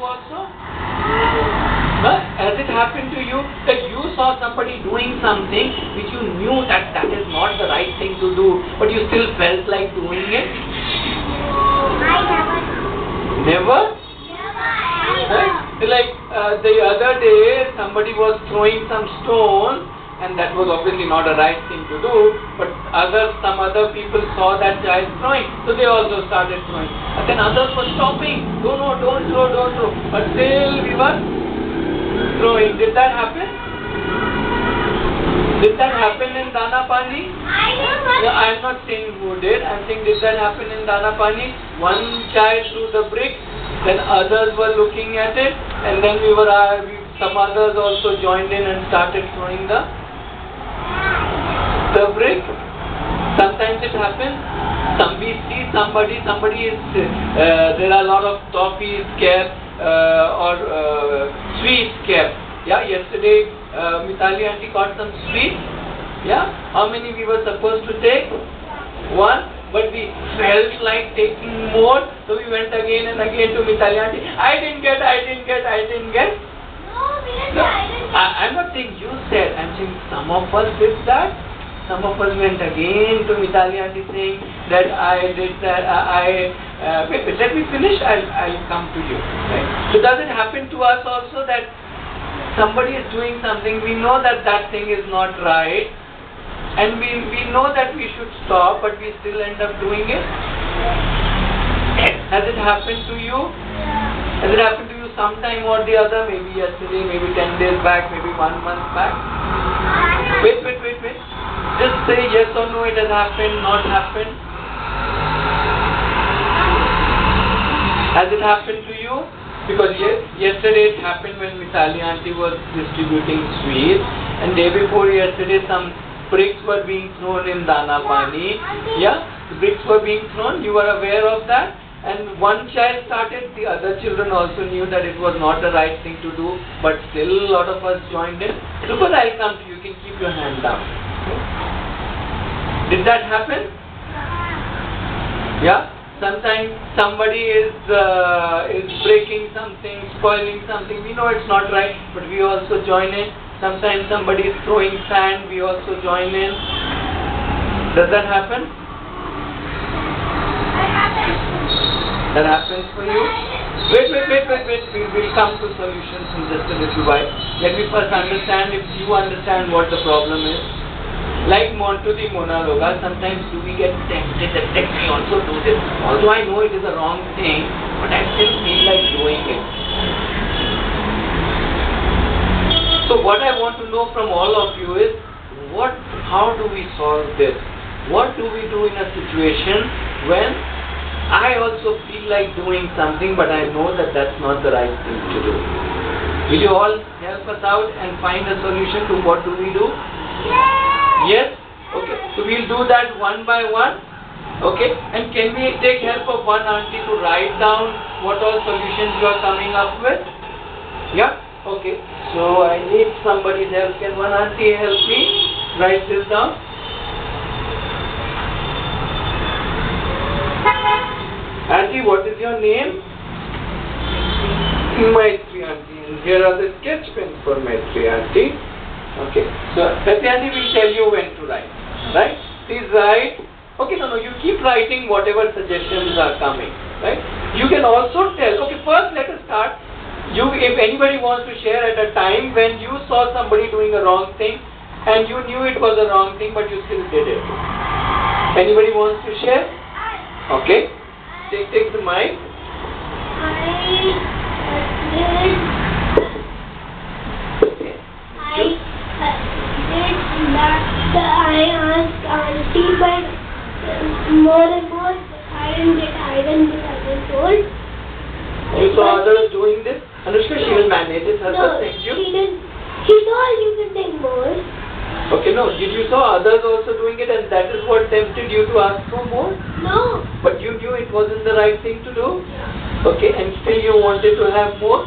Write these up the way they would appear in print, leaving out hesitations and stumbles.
also? Has it happened to you that you saw somebody doing something which you knew that that is not the right thing to do, but you still felt like doing it? Never? Right? Like the other day, somebody was throwing some stone, and that was obviously not a right thing to do, but some other people saw that child throwing, so they also started throwing. And then others were stopping. No, don't throw. But still we were throwing. Did that happen? Did that happen in Dana Pani? No, I'm not saying who did. I'm saying did that happen in Dana Pani? One child threw the brick, then others were looking at it, and then some others also joined in and started throwing the brick. Sometimes it happens. We see somebody is there are a lot of toffees kept or sweets kept. Yeah, yesterday Mitali auntie got some sweets. Yeah, how many we were supposed to take? One, but we felt like taking more, so we went again and again to Mitali auntie. I didn't get. No, I'm not saying you said. I'm saying some of us did that. Some of us went again to Mitali auntie saying that I did that. Wait, let me finish. I'll come to you. Right? So does it happen to us also that somebody is doing something, we know that that thing is not right, and we know that we should stop, but we still end up doing it? Has it happened to you? Has it happened to you sometime or the other? Maybe yesterday, maybe 10 days back, maybe 1 month back? Wait. Just say yes or no, it has happened, not happened. Has it happened to you? Because yesterday it happened when Mitali auntie was distributing sweets, and day before yesterday some bricks were being thrown in Dana Pani. Yeah, the bricks were being thrown. You were aware of that, and one child started. The other children also knew that it was not the right thing to do, but still a lot of us joined in. Super, I'll come to you. You can keep your hand down. Did that happen? Yeah. Sometimes somebody is breaking something, spoiling something. We know it's not right, but we also join in. Sometimes somebody is throwing sand. We also join in. Does that happen? That happens for you? Wait. We will come to solutions in just a little while. Let me first understand if you understand what the problem is. Like Montuti Mona Loga, sometimes do we get tempted that let me also do this. Although I know it is a wrong thing, but I still feel like doing it. So what I want to know from all of you is, how do we solve this? What do we do in a situation when I also feel like doing something, but I know that that's not the right thing to do? Will you all help us out and find a solution to what do we do? Yes? Okay. So we'll do that one by one. Okay. And can we take help of one auntie to write down what all solutions you are coming up with? Yeah? Okay. So I need somebody's help. Can one auntie help me write this down? Auntie, what is your name? Maitri auntie. And here are the sketch pens for Maitri auntie. Okay, so Satyani will tell you when to write, right? Please write. Okay, no, you keep writing whatever suggestions are coming, right? You can also tell. Okay, first let us start. If anybody wants to share at a time when you saw somebody doing a wrong thing and you knew it was a wrong thing, but you still did it. Anybody wants to share? Okay, take the mic. I asked auntie, but more and more I didn't get told. You saw others doing this? Anushka, she will manage it herself. Thank you. She told you can take more. Okay, no. Did you saw others also doing it, and that is what tempted you to ask for more? No. But you knew it wasn't the right thing to do? Okay, and still you wanted to have more?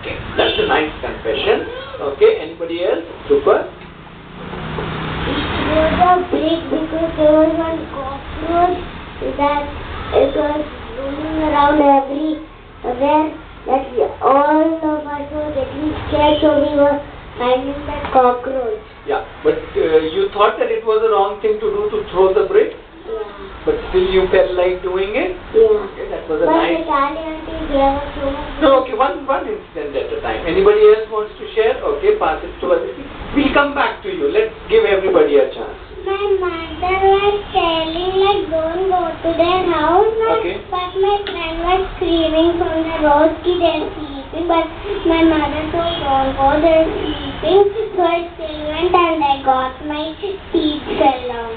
Okay, that's a nice confession. Okay, anybody else? Super. There was a break because there was one cockroach that it was roaming around everywhere that scared, so we were hiding the cockroach. Yeah, but you thought that it was the wrong thing to do to throw the brick, Yeah. but still you felt like doing it. Yeah. Okay, that was a But nice. the Kali auntie gave us so much. No, okay, one incident at a time. Anybody else wants to share? Okay, pass it to Aditi. We'll come back to you. Let's give everybody a chance. My mother was telling like don't go to their house, Okay. but my friend was screaming from the road ki they're sleeping, but my mother told don't go, they're sleeping, so I still went and I got my teeth fell down.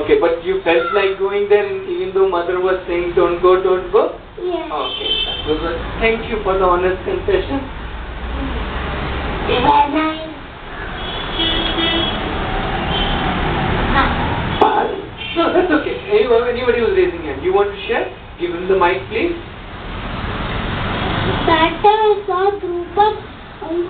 Okay, but you felt like going there even though mother was saying don't go, don't go? Yeah. Okay, that was good. Thank you for the honest confession. When I No, that's okay. Anybody who's raising hand, you want to share? Give him the mic, please. that time I saw a group of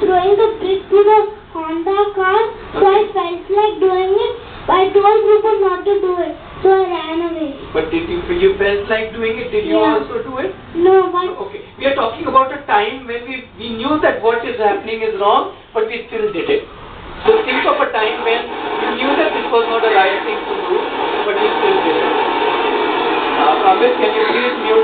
throwing the brick to the Honda car, so I felt like doing it, but I told group not to do it, so I ran away. But did you felt like doing it? Did you Yeah. also do it? No, but Okay. We are talking about a time when we knew that what is happening is wrong, but we still did it. So think of a time when you knew that this was not a right thing to do, but you still did it. Amit, can you please mute